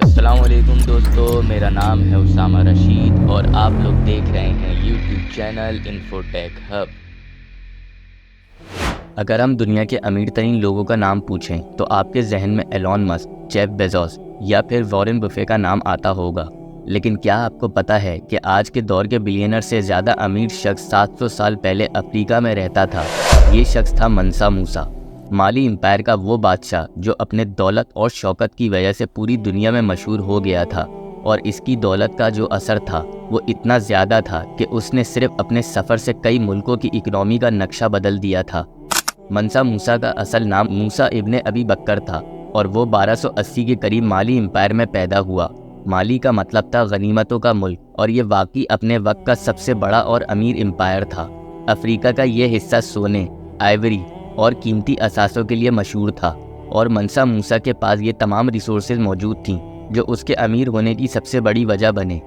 السلام علیکم دوستو، میرا نام ہے اسامہ رشید اور آپ لوگ دیکھ رہے ہیں یوٹیوب چینل انفوٹیک ہب۔ اگر ہم دنیا کے امیر ترین لوگوں کا نام پوچھیں تو آپ کے ذہن میں ایلون مسک، جیف بیزوس یا پھر وارن بفے کا نام آتا ہوگا۔ لیکن کیا آپ کو پتا ہے کہ آج کے دور کے بلینئر سے زیادہ امیر شخص 700 سال پہلے افریقہ میں رہتا تھا؟ یہ شخص تھا منسا موسیٰ، مالی امپائر کا وہ بادشاہ جو اپنے دولت اور شوکت کی وجہ سے پوری دنیا میں مشہور ہو گیا تھا، اور اس کی دولت کا جو اثر تھا وہ اتنا زیادہ تھا کہ اس نے صرف اپنے سفر سے کئی ملکوں کی اکنامی کا نقشہ بدل دیا تھا۔ منسا موسیٰ کا اصل نام موسیٰ ابن ابی بکر تھا اور وہ 1280 کے قریب مالی امپائر میں پیدا ہوا۔ مالی کا مطلب تھا غنیمتوں کا ملک، اور یہ واقعی اپنے وقت کا سب سے بڑا اور امیر امپائر تھا۔ افریقہ کا یہ حصہ سونے، آئیوری اور قیمتی اثاثوں کے لیے مشہور تھا، اور منسا موسیٰ کے پاس یہ تمام ریسورسز موجود تھیں جو اس کے امیر ہونے کی سب سے بڑی وجہ بنے۔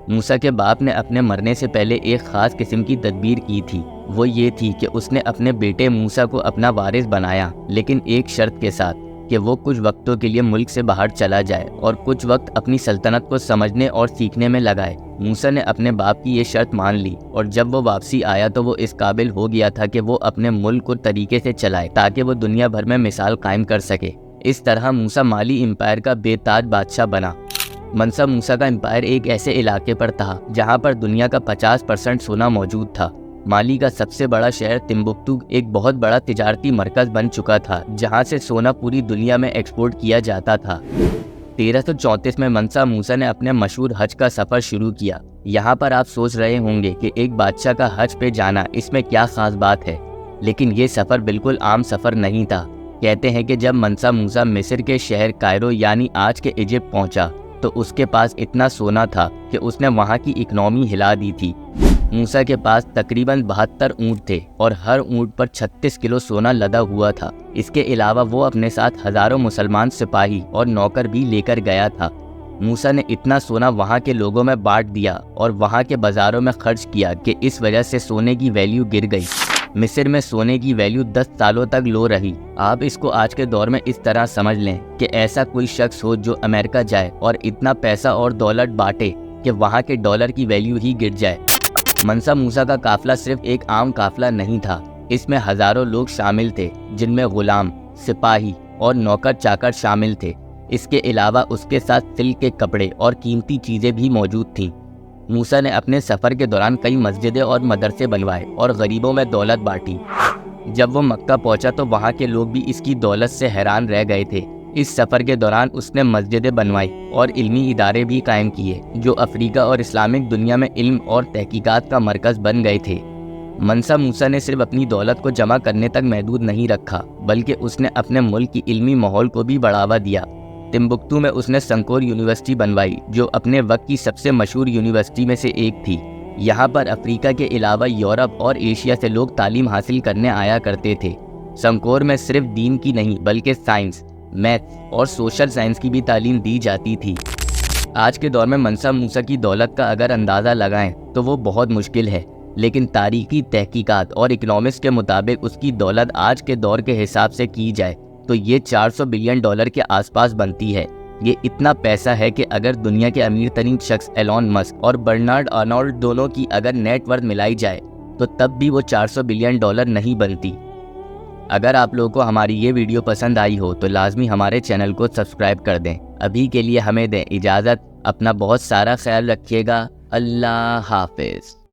موسیٰ کے باپ نے اپنے مرنے سے پہلے ایک خاص قسم کی تدبیر کی تھی، وہ یہ تھی کہ اس نے اپنے بیٹے موسیٰ کو اپنا وارث بنایا، لیکن ایک شرط کے ساتھ کہ وہ کچھ وقتوں کے لیے ملک سے باہر چلا جائے اور کچھ وقت اپنی سلطنت کو سمجھنے اور سیکھنے میں لگائے۔ موسیٰ نے اپنے باپ کی یہ شرط مان لی، اور جب وہ واپسی آیا تو وہ اس قابل ہو گیا تھا کہ وہ اپنے ملک کو طریقے سے چلائے تاکہ وہ دنیا بھر میں مثال قائم کر سکے۔ اس طرح موسیٰ مالی امپائر کا بے تاج بادشاہ بنا۔ منسا موسیٰ کا امپائر ایک ایسے علاقے پر تھا جہاں پر دنیا کا 50% سونا موجود تھا۔ مالی کا سب سے بڑا شہر تمبکتو ایک بہت بڑا تجارتی مرکز بن چکا تھا جہاں سے سونا پوری دنیا میں ایکسپورٹ کیا جاتا تھا۔ 1334 میں منسا موسیٰ نے اپنے مشہور حج کا سفر شروع کیا۔ یہاں پر آپ سوچ رہے ہوں گے کہ ایک بادشاہ کا حج پہ جانا، اس میں کیا خاص بات ہے؟ لیکن یہ سفر بالکل عام سفر نہیں تھا۔ کہتے ہیں کہ جب منسا موسیٰ مصر کے شہر کائرو یعنی آج کے ایجپٹ پہنچا تو اس کے پاس اتنا سونا تھا کہ اس نے وہاں کی اکنامی ہلا دی تھی۔ موسیٰ کے پاس تقریباً 72 اونٹ تھے اور ہر اونٹ پر 36 کلو سونا لدا ہوا تھا۔ اس کے علاوہ وہ اپنے ساتھ ہزاروں مسلمان سپاہی اور نوکر بھی لے کر گیا تھا۔ موسیٰ نے اتنا سونا وہاں کے لوگوں میں بانٹ دیا اور وہاں کے بازاروں میں خرچ کیا کہ اس وجہ سے سونے کی ویلیو گر گئی۔ مصر میں سونے کی ویلیو 10 سالوں تک لو رہی۔ آپ اس کو آج کے دور میں اس طرح سمجھ لیں کہ ایسا کوئی شخص ہو جو امریکہ جائے اور اتنا پیسہ اور دولت بانٹے کہ وہاں کے ڈالر کی ویلیو ہی گر جائے۔ منسا موسیٰ کا قافلہ صرف ایک عام قافلہ نہیں تھا، اس میں ہزاروں لوگ شامل تھے جن میں غلام، سپاہی اور نوکر چاکر شامل تھے۔ اس کے علاوہ اس کے ساتھ سلک کے کپڑے اور قیمتی چیزیں بھی موجود تھیں۔ موسیٰ نے اپنے سفر کے دوران کئی مسجدیں اور مدرسے بنوائے اور غریبوں میں دولت بانٹی۔ جب وہ مکہ پہنچا تو وہاں کے لوگ بھی اس کی دولت سے حیران رہ گئے تھے۔ اس سفر کے دوران اس نے مسجدیں بنوائی اور علمی ادارے بھی قائم کیے جو افریقہ اور اسلامک دنیا میں علم اور تحقیقات کا مرکز بن گئے تھے۔ منسا موسیٰ نے صرف اپنی دولت کو جمع کرنے تک محدود نہیں رکھا، بلکہ اس نے اپنے ملک کی علمی ماحول کو بھی بڑھاوا دیا۔ تمبکتو میں اس نے سنکور یونیورسٹی بنوائی جو اپنے وقت کی سب سے مشہور یونیورسٹی میں سے ایک تھی۔ یہاں پر افریقہ کے علاوہ یورپ اور ایشیا سے لوگ تعلیم حاصل کرنے آیا کرتے تھے۔ سنکور میں صرف دین کی نہیں بلکہ سائنس، میتھ اور سوشل سائنس کی بھی تعلیم دی جاتی تھی۔ آج کے دور میں منسا موسیٰ کی دولت کا اگر اندازہ لگائیں تو وہ بہت مشکل ہے، لیکن تاریخی تحقیقات اور اکنامسٹ کے مطابق اس کی دولت آج کے دور کے حساب سے کی جائے تو یہ 400 بلین ڈالر کے آس پاس بنتی ہے۔ یہ اتنا پیسہ ہے کہ اگر دنیا کے امیر ترین شخص ایلون مسک اور برنارڈ آرنولڈ دونوں کی اگر نیٹ ورتھ ملائی جائے تو تب بھی وہ 400 بلین ڈالر نہیں بنتی۔ اگر آپ لوگوں کو ہماری یہ ویڈیو پسند آئی ہو تو لازمی ہمارے چینل کو سبسکرائب کر دیں۔ ابھی کے لیے ہمیں دیں اجازت، اپنا بہت سارا خیال رکھیے گا۔ اللہ حافظ۔